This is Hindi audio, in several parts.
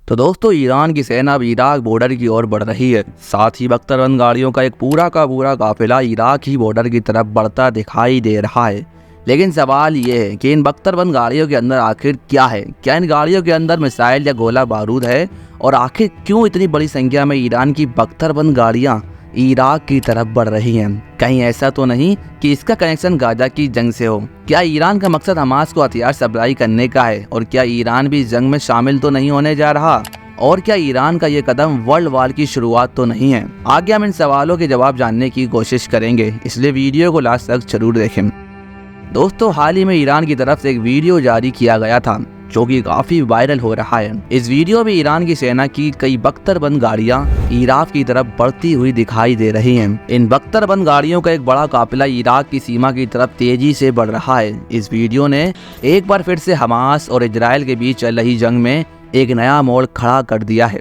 तो दोस्तों, ईरान की सेना अब इराक बॉर्डर की ओर बढ़ रही है। साथ ही बख्तरबंद गाड़ियों का एक पूरा का पूरा काफिला इराक ही बॉर्डर की तरफ बढ़ता दिखाई दे रहा है। लेकिन सवाल ये है कि इन बख्तरबंद गाड़ियों के अंदर आखिर क्या है? क्या इन गाड़ियों के अंदर मिसाइल या गोला बारूद है? और आखिर क्यों इतनी बड़ी संख्या में ईरान की बख्तरबंद गाड़ियाँ इराक की तरफ बढ़ रही हैं? कहीं ऐसा तो नहीं कि इसका कनेक्शन गाजा की जंग से हो? क्या ईरान का मकसद हमास को हथियार सप्लाई करने का है? और क्या ईरान भी इस जंग में शामिल तो नहीं होने जा रहा? और क्या ईरान का ये कदम वर्ल्ड वॉर की शुरुआत तो नहीं है? आगे हम इन सवालों के जवाब जानने की कोशिश करेंगे, इसलिए वीडियो को लास्ट तक जरूर देखें। दोस्तों, हाल ही में ईरान की तरफ से एक वीडियो जारी किया गया था जो कि काफी वायरल हो रहा है। इस वीडियो में ईरान की सेना की कई बख्तरबंद गाड़ियां इराक की तरफ बढ़ती हुई दिखाई दे रही हैं। इन बख्तरबंद गाड़ियों का एक बड़ा काफिला इराक की सीमा की तरफ तेजी से बढ़ रहा है। इस वीडियो ने एक बार फिर से हमास और इजराइल के बीच चल रही जंग में एक नया मोड़ खड़ा कर दिया है,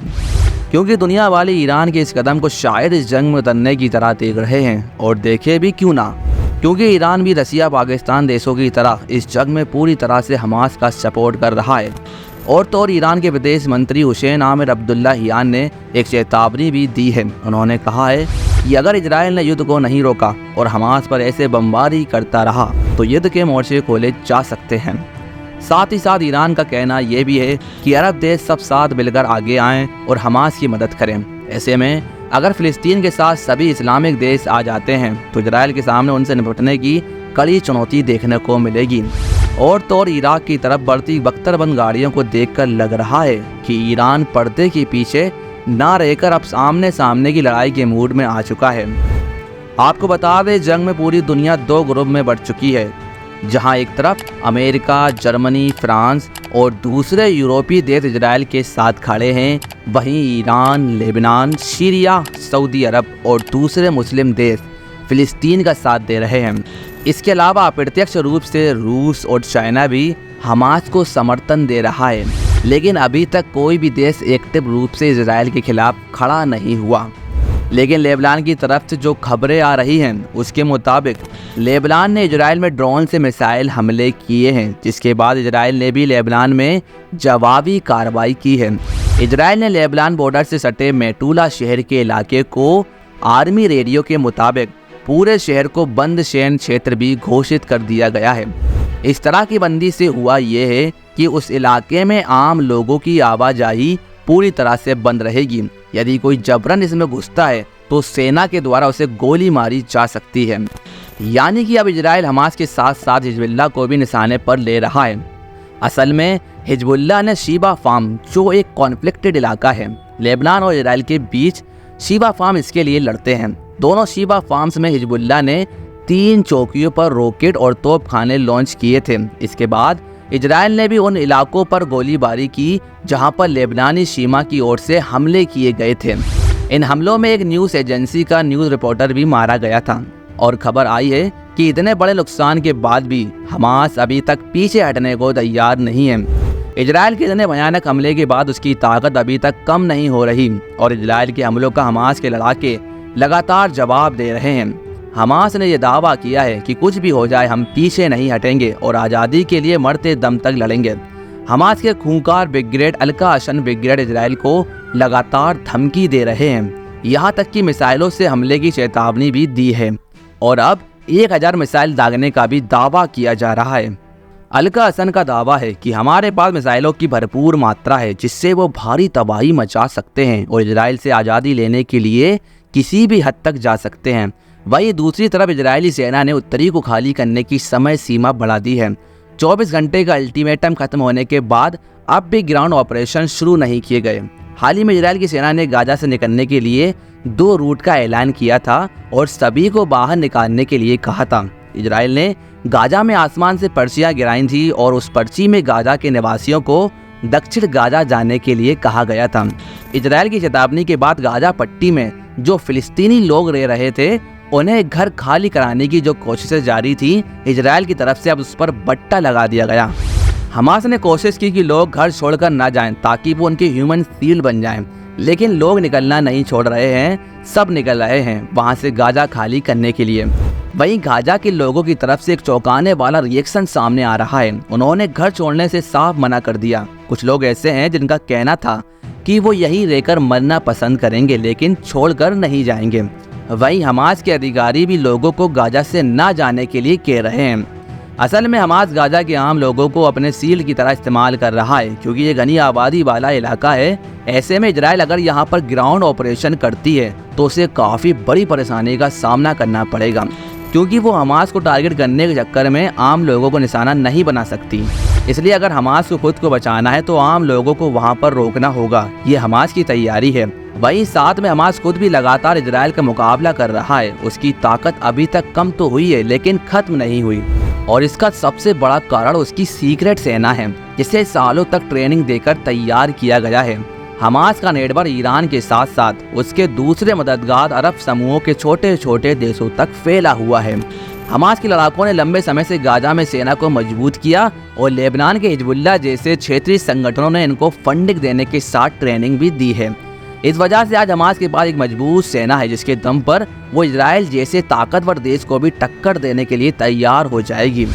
क्योंकि दुनिया वाले ईरान के इस कदम को शायद इस जंग में उतरने की तरह देख रहे हैं। और देखे भी क्यों ना, क्योंकि ईरान भी रसिया पाकिस्तान देशों की तरह इस जंग में पूरी तरह से हमास का सपोर्ट कर रहा है। और तो और ईरान के विदेश मंत्री हुसैन आमिर अब्दुल्लाहियान ने एक चेतावनी भी दी है। उन्होंने कहा है कि अगर इजराइल ने युद्ध को नहीं रोका और हमास पर ऐसे बमबारी करता रहा तो युद्ध के मोर्चे खोले जा सकते हैं। साथ ही साथ ईरान का कहना यह भी है कि अरब देश सब साथ मिलकर आगे आएं और हमास की मदद करें। ऐसे में अगर फिलिस्तीन के साथ सभी इस्लामिक देश आ जाते हैं तो इजराइल के सामने उनसे निपटने की कड़ी चुनौती देखने को मिलेगी। और तो और इराक की तरफ बढ़ती बख्तरबंद गाड़ियों को देखकर लग रहा है कि ईरान पर्दे के पीछे ना रहकर अब सामने सामने की लड़ाई के मूड में आ चुका है। आपको बता दें, जंग में पूरी दुनिया दो ग्रुप में बढ़ चुकी है, जहां एक तरफ अमेरिका, जर्मनी, फ्रांस और दूसरे यूरोपीय देश इजराइल के साथ खड़े हैं। वहीं ईरान, लेबनान, सीरिया, सऊदी अरब और दूसरे मुस्लिम देश फिलिस्तीन का साथ दे रहे हैं। इसके अलावा अप्रत्यक्ष रूप से रूस और चाइना भी हमास को समर्थन दे रहा है। लेकिन अभी तक कोई भी देश एक्टिव रूप से इजराइल के खिलाफ खड़ा नहीं हुआ। लेकिन लेबनान की तरफ से जो खबरें आ रही हैं उसके मुताबिक लेबनान ने इजराइल में ड्रोन से मिसाइल हमले किए हैं, जिसके बाद इजराइल ने भी लेबनान में जवाबी कार्रवाई की है। इजराइल ने लेबनान बॉर्डर से सटे मेटुला शहर के इलाके को आर्मी रेडियो के मुताबिक पूरे शहर को बंद सैन्य क्षेत्र भी घोषित कर दिया गया है। इस तरह की बंदी से हुआ ये है कि उस इलाके में आम लोगों की आवाजाही पूरी तरह से बंद रहेगी। यदि कोई जबरन इसमें घुसता है तो सेना के द्वारा उसे गोली मारी जा सकती है। यानी कि अब इजराइल हमास के साथ साथ हिजबुल्लाह को भी निशाने पर ले रहा है। असल में हिजबुल्लाह ने शिबा फार्म, जो एक कॉन्फ्लिक्टेड इलाका है लेबनान और इजराइल के बीच, शिबा फार्म इसके लिए लड़ते हैं। दोनों शिबा फार्म्स में हिजबुल्लाह ने 3 चौकियों पर रॉकेट और तोपखाने लॉन्च किए थे। इसके बाद इजराइल ने भी उन इलाकों पर गोलीबारी की जहां पर लेबनानी सीमा की ओर से हमले किए गए थे। इन हमलों में एक न्यूज़ एजेंसी का न्यूज़ रिपोर्टर भी मारा गया था। और खबर आई है कि इतने बड़े नुकसान के बाद भी हमास अभी तक पीछे हटने को तैयार नहीं है। इजराइल के इतने भयानक हमले के बाद उसकी ताकत अभी तक कम नहीं हो रही और इजराइल के हमलों का हमास के लड़ाके लगातार जवाब दे रहे हैं। हमास ने यह दावा किया है कि कुछ भी हो जाए हम पीछे नहीं हटेंगे और आज़ादी के लिए मरते दम तक लड़ेंगे। हमास के खूंखार ब्रिगेड अल-कासम ब्रिगेड इजराइल को लगातार धमकी दे रहे हैं, यहाँ तक कि मिसाइलों से हमले की चेतावनी भी दी है और अब 1000 मिसाइल दागने का भी दावा किया जा रहा है। अल-कासम का दावा है कि हमारे पास मिसाइलों की भरपूर मात्रा है जिससे वो भारी तबाही मचा सकते हैं और इजराइल से आज़ादी लेने के लिए किसी भी हद तक जा सकते हैं। वहीं दूसरी तरफ इजरायली सेना ने उत्तरी को खाली करने की समय सीमा बढ़ा दी है। 24 घंटे का अल्टीमेटम खत्म होने के बाद अब भी ग्राउंड ऑपरेशन शुरू नहीं किए गए। हाल ही में इजरायल की सेना ने गाजा से निकलने के लिए 2 रूट का ऐलान किया था और सभी को बाहर निकालने के लिए कहा था। इजरायल ने गाजा में आसमान से पर्चियां गिराई थी और उस पर्ची में गाजा के निवासियों को दक्षिण गाजा जाने के लिए कहा गया था। इजरायल की चेतावनी के बाद गाजा पट्टी में जो फिलिस्तीनी लोग रह रहे थे उन्हें घर खाली कराने की जो कोशिशें जारी थी, इजरायल की तरफ से अब उस पर बट्टा लगा दिया गया। हमास ने कोशिश की कि लोग घर छोड़कर ना जाएं ताकि वो उनके ह्यूमन शील्ड बन जाएं, लेकिन लोग निकलना नहीं छोड़ रहे हैं। सब निकल रहे हैं वहां से गाजा खाली करने के लिए। वहीं गाजा के लोगों की तरफ से एक चौंकाने वाला रिएक्शन सामने आ रहा है। उन्होंने घर छोड़ने से साफ मना कर दिया। कुछ लोग ऐसे हैं जिनका कहना था कि वो यहीं रहकर मरना पसंद करेंगे लेकिन छोड़कर नहीं जाएंगे। वहीं हमास के अधिकारी भी लोगों को गाजा से ना जाने के लिए कह रहे हैं। असल में हमास गाजा के आम लोगों को अपने सील की तरह इस्तेमाल कर रहा है क्योंकि ये घनी आबादी वाला इलाका है। ऐसे में इजराइल अगर यहाँ पर ग्राउंड ऑपरेशन करती है तो उसे काफ़ी बड़ी परेशानी का सामना करना पड़ेगा क्योंकि वो हमास को टारगेट करने के चक्कर में आम लोगों को निशाना नहीं बना सकती। इसलिए अगर हमास को खुद को बचाना है तो आम लोगों को वहाँ पर रोकना होगा। ये हमास की तैयारी है। वहीं साथ में हमास खुद भी लगातार इजराइल का मुकाबला कर रहा है। उसकी ताकत अभी तक कम तो हुई है लेकिन खत्म नहीं हुई और इसका सबसे बड़ा कारण उसकी सीक्रेट सेना है जिसे सालों तक ट्रेनिंग देकर तैयार किया गया है। हमास का नेटवर्क ईरान के साथ साथ उसके दूसरे मददगार अरब समूहों के छोटे छोटे देशों तक फैला हुआ है। हमास के लड़ाकों ने लंबे समय से गाजा में सेना को मजबूत किया और लेबनान के हिजबुल्लाह जैसे क्षेत्रीय संगठनों ने इनको फंडिंग देने के साथ ट्रेनिंग भी दी है। इस वजह से आज हमास के पास एक मजबूत सेना है जिसके दम पर वो इजराइल जैसे ताकतवर देश को भी टक्कर देने के लिए तैयार हो जाएगी।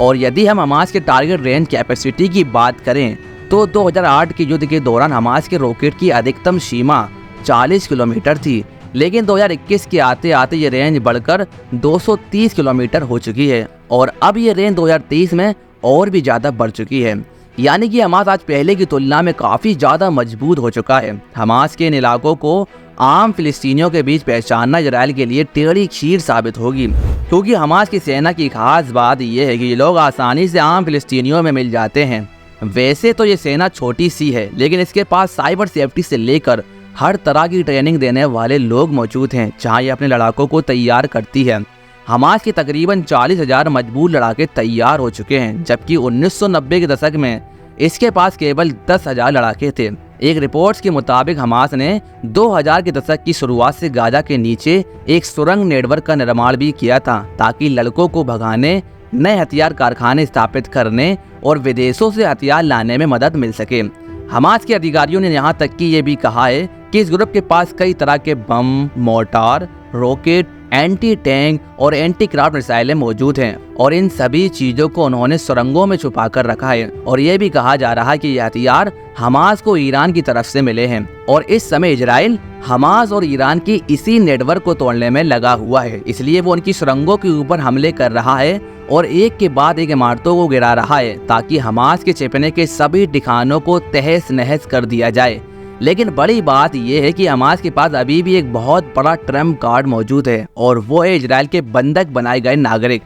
और यदि हम हमास के टारगेट रेंज कैपेसिटी की बात करें तो 2008 के युद्ध के दौरान हमास के रॉकेट की अधिकतम सीमा 40 किलोमीटर थी लेकिन 2021 के आते आते ये रेंज बढ़कर 230 किलोमीटर हो चुकी है और अब ये रेंज 2023 में और भी ज़्यादा बढ़ चुकी है। यानी कि हमास आज पहले की तुलना में काफ़ी ज़्यादा मजबूत हो चुका है। हमास के इन इलाकों को आम फिलिस्तीनियों के बीच पहचानना इजराइल के लिए टेढ़ी खीर साबित होगी क्योंकि हमास की सेना की खास बात यह है कि ये लोग आसानी से आम फिलिस्तीनियों में मिल जाते हैं। वैसे तो ये सेना छोटी सी है लेकिन इसके पास साइबर सेफ्टी से लेकर हर तरह की ट्रेनिंग देने वाले लोग मौजूद हैं जहां ये अपने लड़ाकों को तैयार करती है। हमास के तकरीबन 40,000 मजबूत लड़ाके तैयार हो चुके हैं जबकि 1990 के दशक में इसके पास केवल 10,000 लड़ाके थे। एक रिपोर्ट्स के मुताबिक हमास ने 2000 के दशक की शुरुआत से गाजा के नीचे एक सुरंग नेटवर्क का निर्माण भी किया था ताकि लड़कों को भगाने, नए हथियार कारखाने स्थापित करने और विदेशों से हथियार लाने में मदद मिल सके। हमास के अधिकारियों ने यहाँ तक कि ये भी कहा है कि इस ग्रुप के पास कई तरह के बम, मोर्टार, रॉकेट, एंटी टैंक और एंटी क्राफ्ट मिसाइलें मौजूद हैं और इन सभी चीज़ों को उन्होंने सुरंगों में छुपा कर रखा है। और ये भी कहा जा रहा है कि ये हथियार हमास को ईरान की तरफ से मिले हैं और इस समय इजराइल हमास और ईरान की इसी नेटवर्क को तोड़ने में लगा हुआ है। इसलिए वो उनकी सुरंगों के ऊपर हमले कर रहा है और एक के बाद एक इमारतों को गिरा रहा है ताकि हमास के छिपने के सभी ठिकानों को तहस नहस कर दिया जाए। लेकिन बड़ी बात यह है कि हमास के पास अभी भी एक बहुत बड़ा ट्रम्प कार्ड मौजूद है और वो है इजराइल के बंधक बनाए गए नागरिक।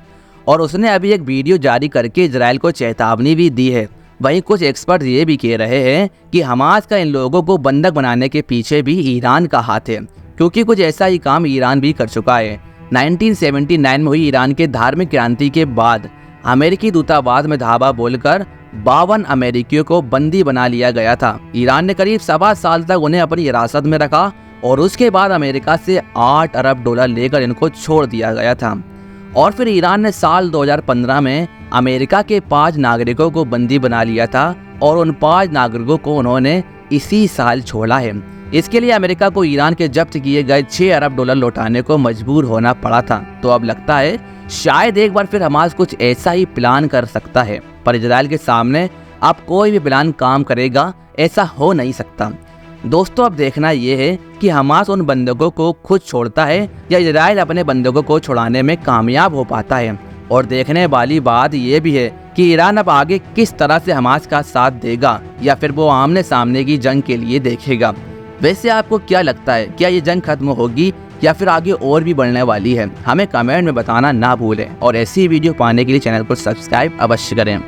और उसने अभी एक वीडियो जारी करके इजराइल को चेतावनी भी दी है। वहीं कुछ एक्सपर्ट ये भी कह रहे हैं कि हमास का इन लोगों को बंधक बनाने के पीछे भी ईरान का हाथ है क्योंकि कुछ ऐसा ही काम ईरान भी कर चुका है। 1979 में हुई ईरान के धार्मिक क्रांति के बाद अमेरिकी दूतावास में धावा बोलकर 52 अमेरिकियों को बंदी बना लिया गया था। ईरान ने करीब 7 साल तक उन्हें अपनी हिरासत में रखा और उसके बाद अमेरिका से $8 अरब लेकर इनको छोड़ दिया गया था। और फिर ईरान ने साल 2015 में अमेरिका के 5 नागरिकों को बंदी बना लिया था और उन 5 नागरिकों को उन्होंने इसी साल छोड़ा है। इसके लिए अमेरिका को ईरान के जब्त किए गए $6 अरब लौटाने को मजबूर होना पड़ा था। तो अब लगता है शायद एक बार फिर हमास कुछ ऐसा ही प्लान कर सकता है, पर इजराइल के सामने अब कोई भी प्लान काम करेगा ऐसा हो नहीं सकता। दोस्तों अब देखना यह है कि हमास उन बंधकों को खुद छोड़ता है या इजराइल अपने बंधकों को छुड़ाने में कामयाब हो पाता है। और देखने वाली बात यह भी है कि ईरान अब आगे किस तरह से हमास का साथ देगा या फिर वो आमने सामने की जंग के लिए देखेगा। वैसे आपको क्या लगता है, क्या ये जंग खत्म होगी या फिर आगे और भी बढ़ने वाली है? हमें कमेंट में बताना ना भूलें और ऐसी वीडियो पाने के लिए चैनल को सब्सक्राइब अवश्य करें।